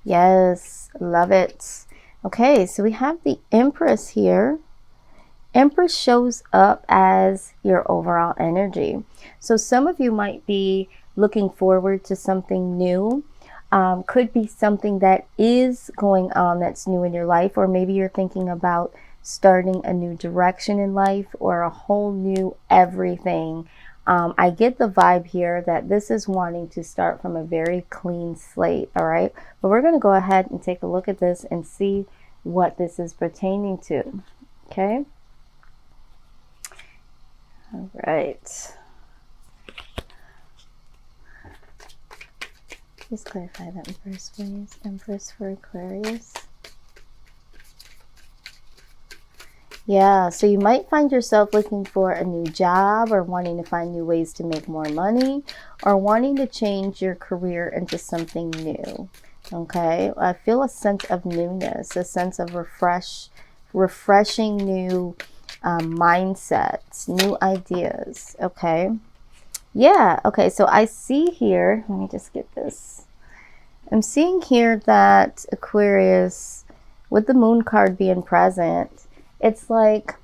Yes, love it. Okay, so we have the Empress here. Empress shows up as your overall energy. So some of you might be looking forward to something new. Could be something that is going on that's new in your life, or maybe you're thinking about starting a new direction in life or a whole new everything. I get the vibe here that this is wanting to start from a very clean slate, all right? But we're going to go ahead and take a look at this and see what this is pertaining to, okay? All right. Please clarify that Empress, please. Empress for Aquarius. Yeah, so you might find yourself looking for a new job or wanting to find new ways to make more money or wanting to change your career into something new. Okay, I feel a sense of newness, a sense of refreshing new mindsets, new ideas. Okay, yeah, okay, so I see here, let me just get this. I'm seeing here that Aquarius, with the moon card being present, it's like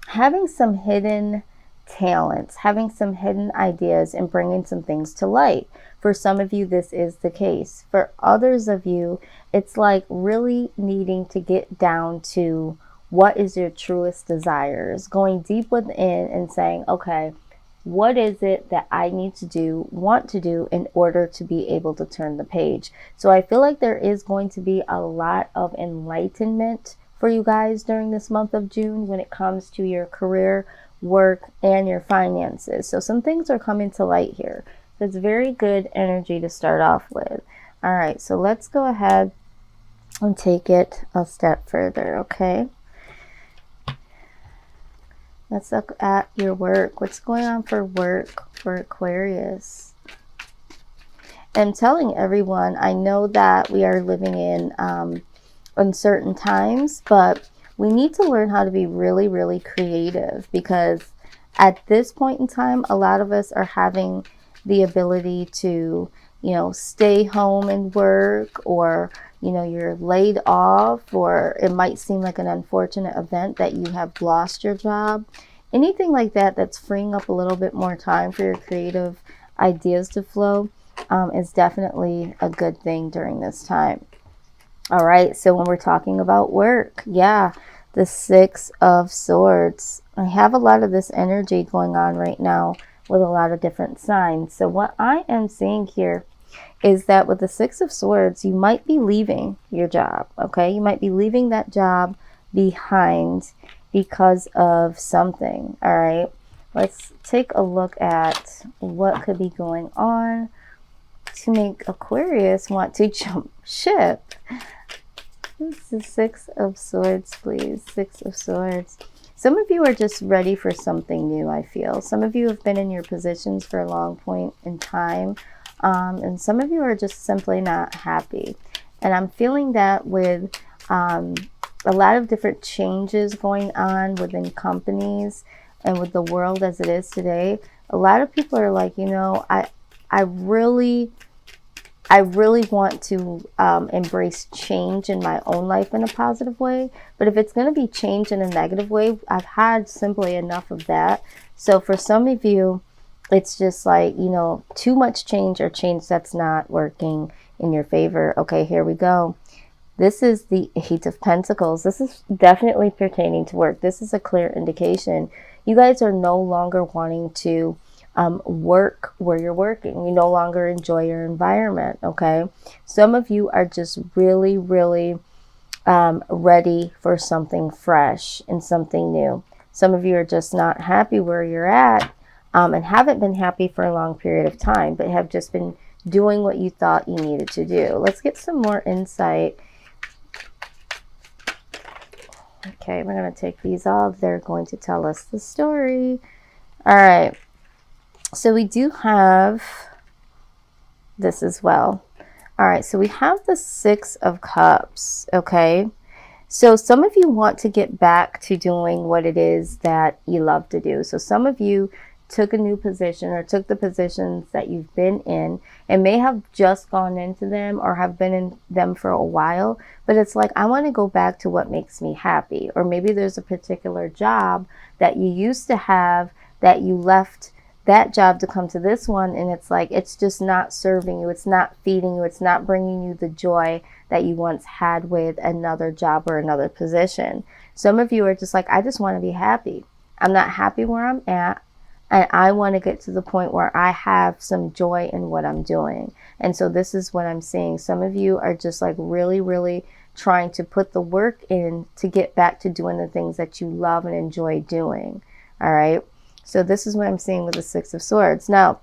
having some hidden talents, having some hidden ideas, and bringing some things to light. For some of you, this is the case. For others of you, it's like really needing to get down to what is your truest desires, going deep within and saying, okay, what is it that I need to do, want to do in order to be able to turn the page? So I feel like there is going to be a lot of enlightenment for you guys during this month of June when it comes to your career, work, and your finances. So some things are coming to light here. That's very good energy to start off with. All right, so let's go ahead and take it a step further, okay? Let's look at your work. What's going on for work for Aquarius? I'm telling everyone, I know that we are living in uncertain times, but we need to learn how to be really, really creative, because at this point in time, a lot of us are having the ability to, stay home and work, or, you're laid off, or it might seem like an unfortunate event that you have lost your job. Anything like that that's freeing up a little bit more time for your creative ideas to flow is definitely a good thing during this time. All right, so when we're talking about work, yeah, the Six of Swords. I have a lot of this energy going on right now with a lot of different signs. So what I am seeing here is that with the Six of Swords, you might be leaving your job, okay? You might be leaving that job behind because of something, all right? Let's take a look at what could be going on to make Aquarius want to jump ship. This is Six of Swords, please. Six of Swords. Some of you are just ready for something new, I feel. Some of you have been in your positions for a long point in time. And some of you are just simply not happy. And I'm feeling that with a lot of different changes going on within companies and with the world as it is today. A lot of people are like, I really want to embrace change in my own life in a positive way. But if it's going to be change in a negative way, I've had simply enough of that. So for some of you, it's just like, too much change, or change that's not working in your favor. Okay, here we go. This is the Eight of Pentacles. This is definitely pertaining to work. This is a clear indication. You guys are no longer wanting to work where you're working. You no longer enjoy your environment, okay? Some of you are just really, really ready for something fresh and something new. Some of you are just not happy where you're at and haven't been happy for a long period of time, but have just been doing what you thought you needed to do. Let's get some more insight. Okay, we're going to take these off. They're going to tell us the story. All right. So we do have this as well. All right, so we have the Six of Cups, okay? So some of you want to get back to doing what it is that you love to do. So some of you took a new position or took the positions that you've been in and may have just gone into them or have been in them for a while, but it's like, I want to go back to what makes me happy. Or maybe there's a particular job that you used to have that you left that job to come to this one, and it's like, it's just not serving you, it's not feeding you, it's not bringing you the joy that you once had with another job or another position. Some of you are just like, I just want to be happy. I'm not happy where I'm at, and I want to get to the point where I have some joy in what I'm doing. And so this is what I'm seeing. Some of you are just like really, really trying to put the work in to get back to doing the things that you love and enjoy doing. All right. So this is what I'm seeing with the Six of Swords. Now,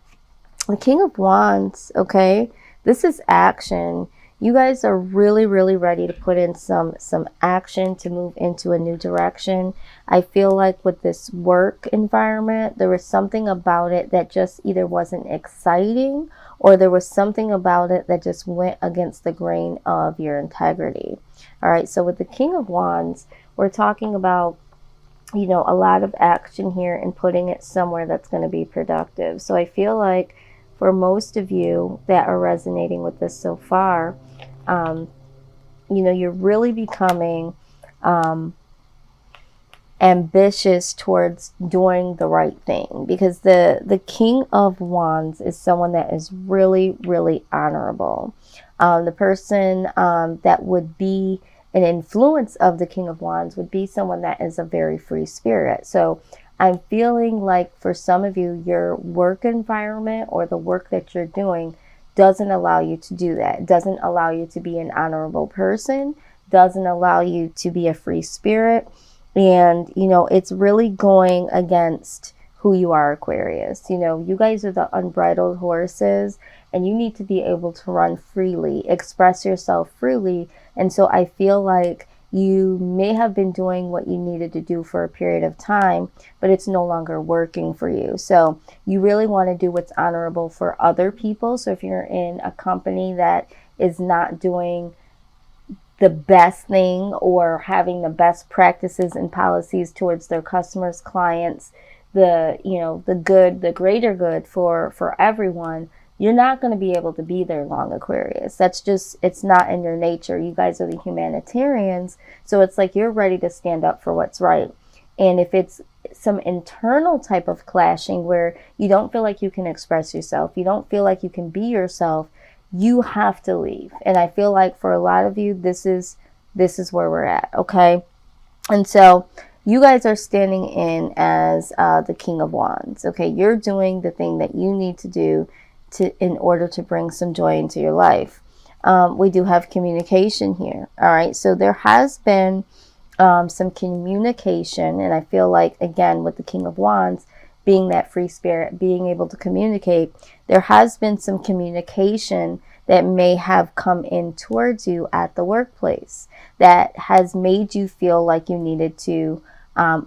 the King of Wands, okay, this is action. You guys are really, really ready to put in some action to move into a new direction. I feel like with this work environment, there was something about it that just either wasn't exciting, or there was something about it that just went against the grain of your integrity. All right, so with the King of Wands, we're talking about, you know, a lot of action here and putting it somewhere that's going to be productive. So I feel like for most of you that are resonating with this so far, you know, you're really becoming ambitious towards doing the right thing, because the King of Wands is someone that is really, really honorable. The person that would be an influence of the King of Wands would be someone that is a very free spirit. So I'm feeling like for some of you, your work environment or the work that you're doing doesn't allow you to do that. It doesn't allow you to be an honorable person, doesn't allow you to be a free spirit. And, you know, it's really going against who you are, Aquarius. You know, you guys are the unbridled horses, and you need to be able to run freely, express yourself freely. And so I feel like you may have been doing what you needed to do for a period of time, but it's no longer working for you. So you really want to do what's honorable for other people. So if you're in a company that is not doing the best thing or having the best practices and policies towards their customers, clients, the, you know, the good, the greater good for everyone, you're not going to be able to be there long, Aquarius. That's just, it's not in your nature. You guys are the humanitarians. So it's like you're ready to stand up for what's right. And if it's some internal type of clashing where you don't feel like you can express yourself, you don't feel like you can be yourself, you have to leave. And I feel like for a lot of you, this is where we're at. Okay. And so you guys are standing in as the King of Wands. Okay. You're doing the thing that you need to do in order to bring some joy into your life. We do have communication here. All right. So there has been some communication. And I feel like, again, with the King of Wands being that free spirit, being able to communicate, there has been some communication that may have come in towards you at the workplace that has made you feel like you needed to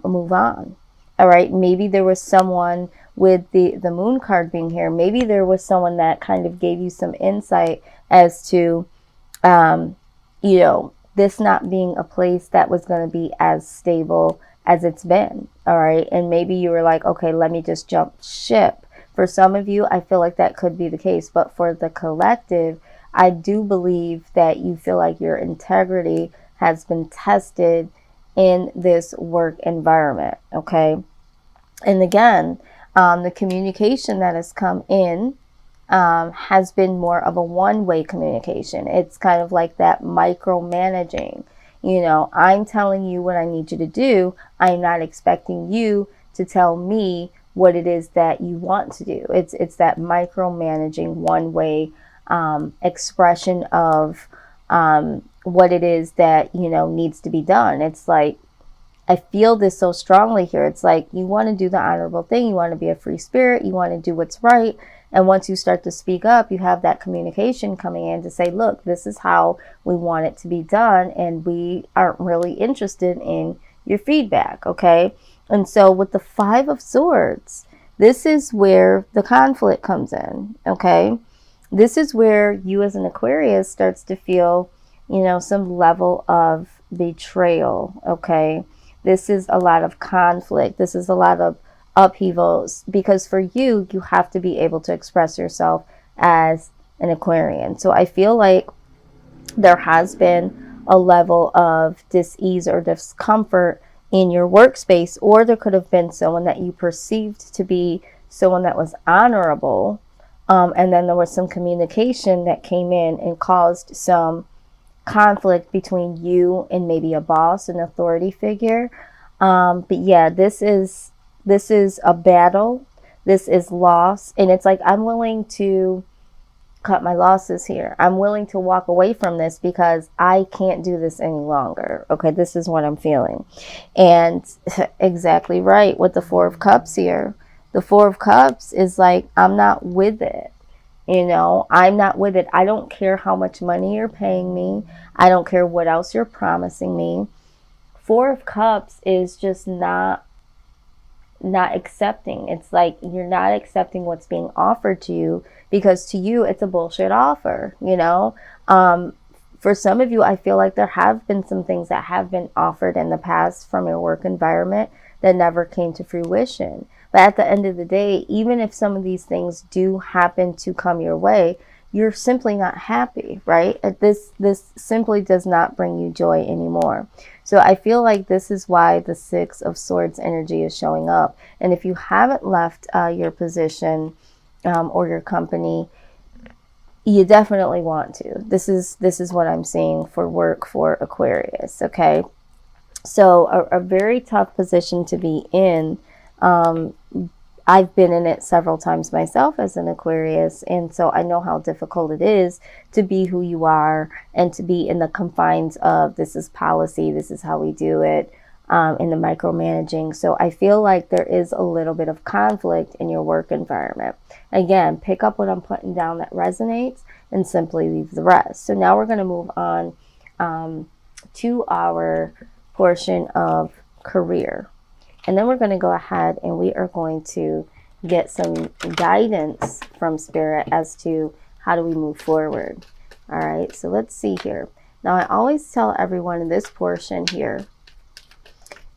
move on. All right. Maybe there was someone with the moon card being here. Maybe there was someone that kind of gave you some insight as to, you know, this not being a place that was going to be as stable as it's been. All right. And maybe you were like, okay, let me just jump ship. For some of you, I feel like that could be the case. But for the collective, I do believe that you feel like your integrity has been tested in this work environment. Okay. And again, the communication that has come in has been more of a one-way communication. It's kind of like that micromanaging. You know, I'm telling you what I need you to do. I'm not expecting you to tell me what it is that you want to do. It's that micromanaging one-way expression of what it is that, you know, needs to be done. It's like, I feel this so strongly here. It's like you want to do the honorable thing. You want to be a free spirit. You want to do what's right. And once you start to speak up, you have that communication coming in to say, look, this is how we want it to be done. And we aren't really interested in your feedback. Okay. And so with the Five of Swords, this is where the conflict comes in. Okay. This is where you as an Aquarius starts to feel, you know, some level of betrayal. Okay. This is a lot of conflict. This is a lot of upheavals, because for you, you have to be able to express yourself as an Aquarian. So I feel like there has been a level of dis-ease or discomfort in your workspace, or there could have been someone that you perceived to be someone that was honorable, and then there was some communication that came in and caused some conflict between you and maybe a boss, an authority figure. But yeah, this is a battle. This is loss, and it's like, I'm willing to cut my losses here. I'm willing to walk away from this because I can't do this any longer. Okay, this is what I'm feeling. And exactly right with the Four of Cups here. The Four of Cups is like, I'm not with it. You know, I'm not with it. I don't care how much money you're paying me. I don't care what else you're promising me. Four of Cups is just not accepting. It's like you're not accepting what's being offered to you, because to you it's a bullshit offer, you know. For some of you, I feel like there have been some things that have been offered in the past from your work environment that never came to fruition. But at the end of the day, even if some of these things do happen to come your way, you're simply not happy, right? This simply does not bring you joy anymore. So I feel like this is why the Six of Swords energy is showing up. And if you haven't left your position or your company, you definitely want to. This is what I'm seeing for work for Aquarius, okay? So a very tough position to be in. I've been in it several times myself as an Aquarius, and so I know how difficult it is to be who you are and to be in the confines of this is policy, this is how we do it, in the micromanaging. So I feel like there is a little bit of conflict in your work environment. Again, pick up what I'm putting down that resonates and simply leave the rest. So now we're going to move on to our portion of career. And then we're going to go ahead and we are going to get some guidance from Spirit as to how do we move forward. All right, so let's see here. Now, I always tell everyone in this portion here,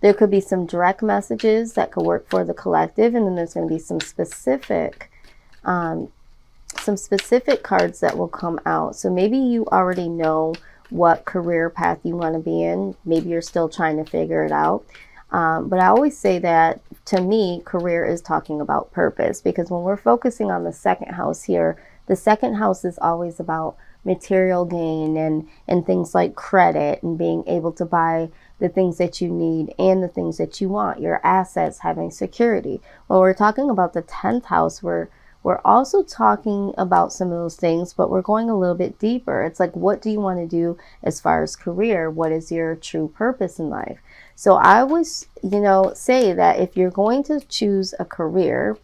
there could be some direct messages that could work for the collective, and then there's going to be some specific cards that will come out. So maybe you already know what career path you want to be in. Maybe you're still trying to figure it out. But I always say that, to me, career is talking about purpose, because when we're focusing on the second house here, the second house is always about material gain and things like credit and being able to buy the things that you need and the things that you want, your assets, having security. When we're talking about the 10th house, we're also talking about some of those things, but we're going a little bit deeper. It's like, what do you want to do as far as career? What is your true purpose in life? So I always, say that if you're going to choose a career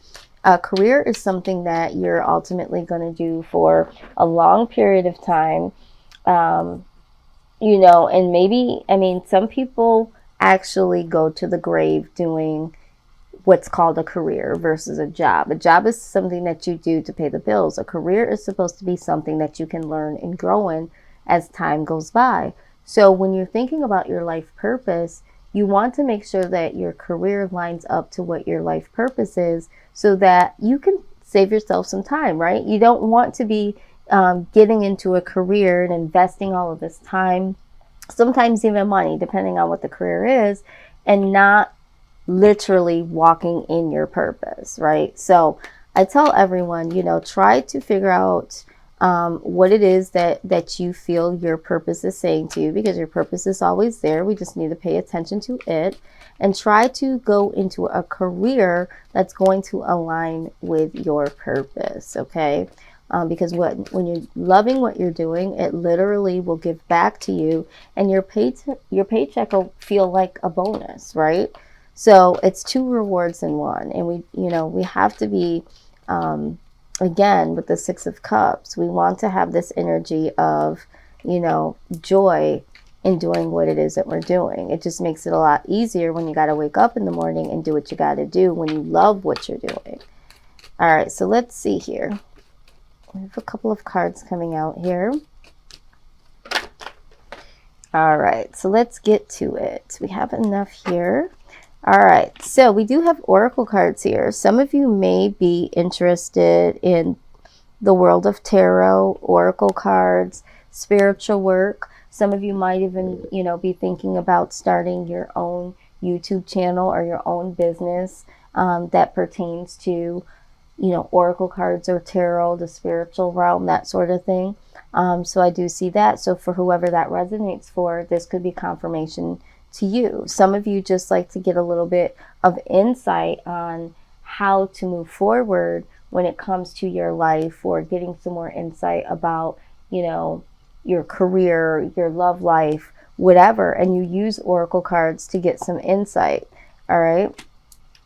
is something that you're ultimately going to do for a long period of time. And maybe, some people actually go to the grave doing what's called a career versus a job. A job is something that you do to pay the bills. A career is supposed to be something that you can learn and grow in as time goes by. So when you're thinking about your life purpose, you want to make sure that your career lines up to what your life purpose is, so that you can save yourself some time, right? You don't want to be getting into a career and investing all of this time, sometimes even money, depending on what the career is, and not literally walking in your purpose, right? So I tell everyone, try to figure out what it is that you feel your purpose is saying to you, because your purpose is always there. We just need to pay attention to it and try to go into a career that's going to align with your purpose, okay? Because when you're loving what you're doing, it literally will give back to you, and your paycheck will feel like a bonus, right? So it's two rewards in one. And we have to be, again, with the Six of Cups, we want to have this energy of, joy in doing what it is that we're doing. It just makes it a lot easier when you got to wake up in the morning and do what you got to do when you love what you're doing. All right, so let's see here. We have a couple of cards coming out here. All right, so let's get to it. We have enough here. All right, so we do have oracle cards here. Some of you may be interested in the world of tarot, oracle cards, spiritual work. Some of you might even, be thinking about starting your own YouTube channel or your own business that pertains to, oracle cards or tarot, the spiritual realm, that sort of thing. So I do see that. So for whoever that resonates for, this could be confirmation to you. Some of you just like to get a little bit of insight on how to move forward when it comes to your life, or getting some more insight about, your career, your love life, whatever. And you use oracle cards to get some insight. All right.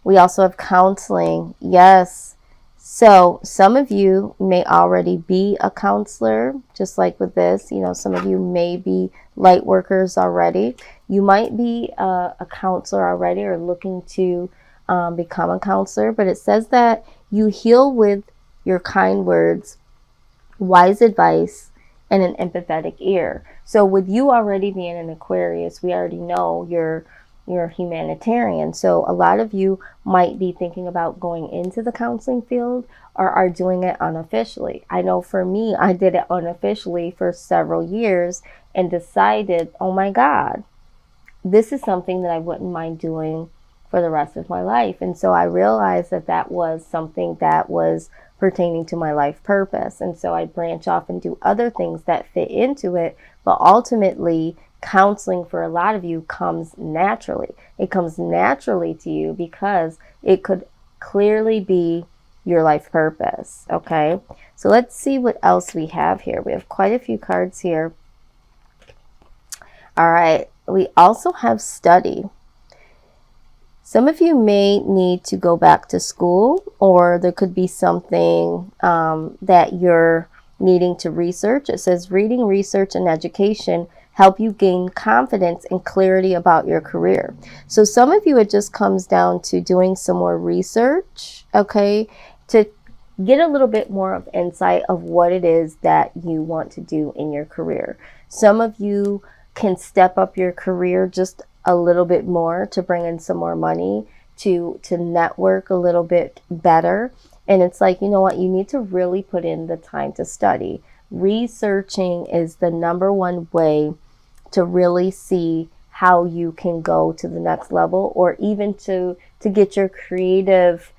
We also have counseling. Yes. So some of you may already be a counselor, just like with this. Some of you may be light workers already. You might be a counselor already, or looking to become a counselor. But it says that you heal with your kind words, wise advice, and an empathetic ear. So with you already being an Aquarius, we already know you're humanitarian. So a lot of you might be thinking about going into the counseling field, or are doing it unofficially. I know for me, I did it unofficially for several years and decided, oh my God, this is something that I wouldn't mind doing for the rest of my life. And so I realized that that was something that was pertaining to my life purpose. And so I branch off and do other things that fit into it. But ultimately, counseling for a lot of you comes naturally. It comes naturally to you because it could clearly be your life purpose. Okay, so let's see what else we have here. We have quite a few cards here. All right, we also have study. Some of you may need to go back to school, or there could be something that you're needing to research. It says reading, research, and education help you gain confidence and clarity about your career. So some of you, it just comes down to doing some more research, okay, to get a little bit more of insight of what it is that you want to do in your career. Some of you can step up your career just a little bit more to bring in some more money, to network a little bit better. And it's like, you know what, you need to really put in the time to study. Researching is the number one way to really see how you can go to the next level, or even to get your creative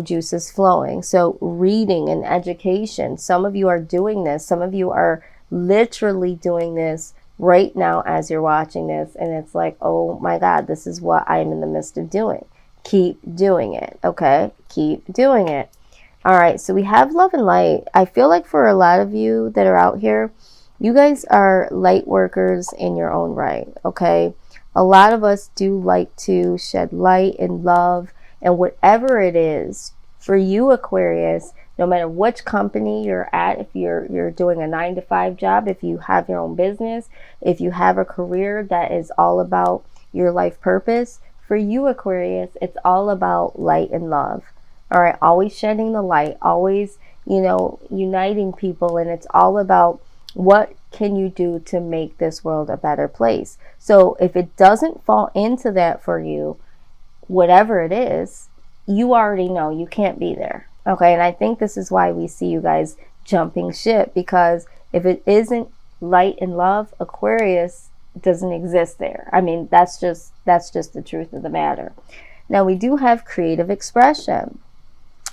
juices flowing. So reading and education, some of you are doing this. Some of you are literally doing this right now as you're watching this, and it's like, oh my God, this is what I'm in the midst of doing. Keep doing it. Okay, keep doing it. All right, so we have love and light. I feel like for a lot of you that are out here, you guys are light workers in your own right. Okay, a lot of us do like to shed light and love, and whatever it is for you, Aquarius, no matter which company you're at, if you're doing a 9-to-5 job, if you have your own business, if you have a career that is all about your life purpose, for you, Aquarius, it's all about light and love. All right, always shedding the light, always, uniting people, and it's all about what can you do to make this world a better place. So if it doesn't fall into that for you, whatever it is, you already know you can't be there. Okay, and I think this is why we see you guys jumping ship, because if it isn't light and love, Aquarius doesn't exist there. I mean, that's just the truth of the matter. Now, we do have creative expression.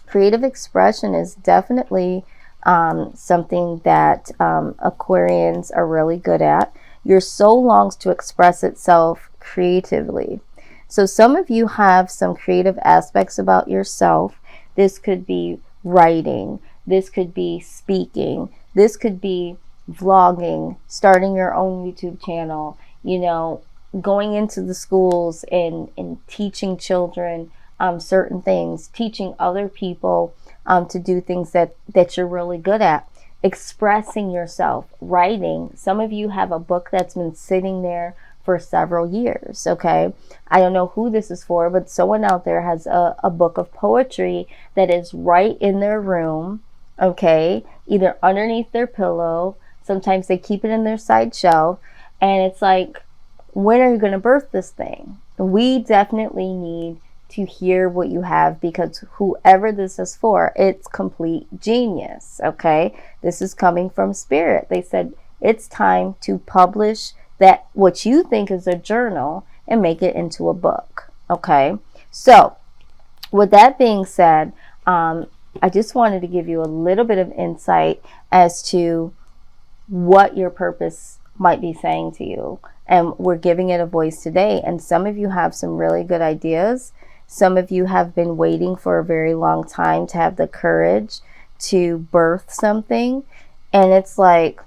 Creative expression is definitely something that Aquarians are really good at. Your soul longs to express itself creatively. So some of you have some creative aspects about yourself. This could be writing. This could be speaking. This could be vlogging, starting your own YouTube channel, going into the schools and teaching children certain things, teaching other people to do things that you're really good at, expressing yourself, writing. Some of you have a book that's been sitting there for several years. Okay, I don't know who this is for, but someone out there has a book of poetry that is right in their room. Okay, either underneath their pillow, sometimes they keep it in their side shelf, and it's like, when are you going to birth this thing? we definitely need to hear what you have, because whoever this is for, it's complete genius. Okay, this is coming from spirit. They said it's time to publish that what you think is a journal and make it into a book. Okay, so with that being said, I just wanted to give you a little bit of insight as to what your purpose might be saying to you, and we're giving it a voice today. And some of you have some really good ideas. Some of you have been waiting for a very long time to have the courage to birth something, and it's like,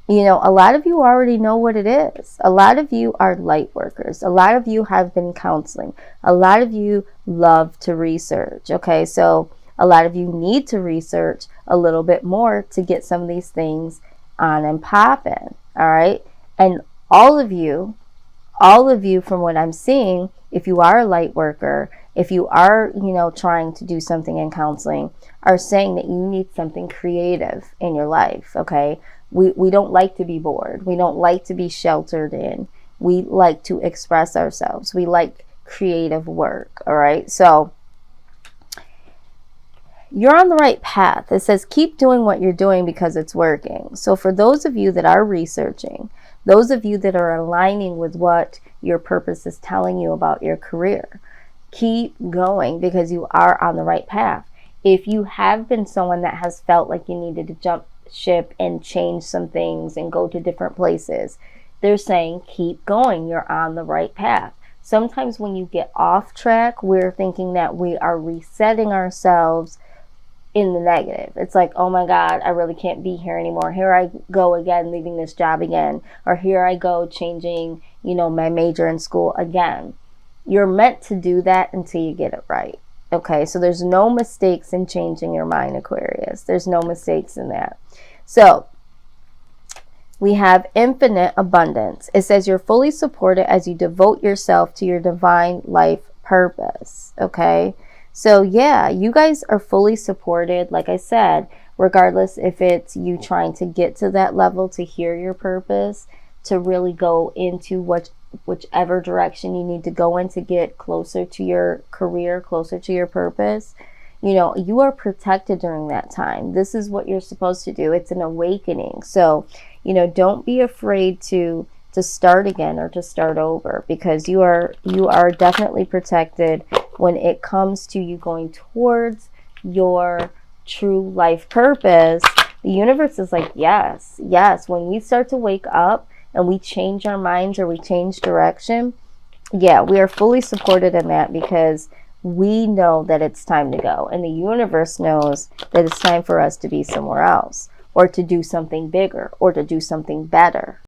you know, a lot of you already know what it is. A lot of you are light workers. A lot of you have been counseling. A lot of you love to research. Okay, so a lot of you need to research a little bit more to get some of these things on and popping. All right, and all of you, from what I'm seeing, if you are a light worker, if you are, you know, trying to do something in counseling, are saying that you need something creative in your life. Okay, we don't like to be bored. We don't like to be sheltered in. We like to express ourselves. We like creative work. All right, so you're on the right path. It says keep doing what you're doing because it's working. So for those of you that are researching, those of you that are aligning with what your purpose is telling you about your career, keep going because you are on the right path. If you have been someone that has felt like you needed to jump ship and change some things and go to different places, they're saying keep going. You're on the right path. Sometimes when you get off track, we're thinking that we are resetting ourselves in the negative. It's like, oh my God, I really can't be here anymore. Here I go again, leaving this job again. Or here I go changing, you know, my major in school again. You're meant to do that until you get it right. Okay, so there's no mistakes in changing your mind, Aquarius. There's no mistakes in that. So we have infinite abundance. It says you're fully supported as you devote yourself to your divine life purpose. Okay, so yeah, you guys are fully supported. Like I said, regardless if it's you trying to get to that level to hear your purpose, to really go into whichever direction you need to go in to get closer to your career, closer to your purpose, you know, you are protected during that time. This is what you're supposed to do. It's an awakening. So, you know, don't be afraid to start again or to start over, because you are definitely protected when it comes to you going towards your true life purpose. The universe is like, yes, when we start to wake up and we change our minds or we change direction, yeah, we are fully supported in that, because we know that it's time to go, and the universe knows that it's time for us to be somewhere else, or to do something bigger, or to do something better.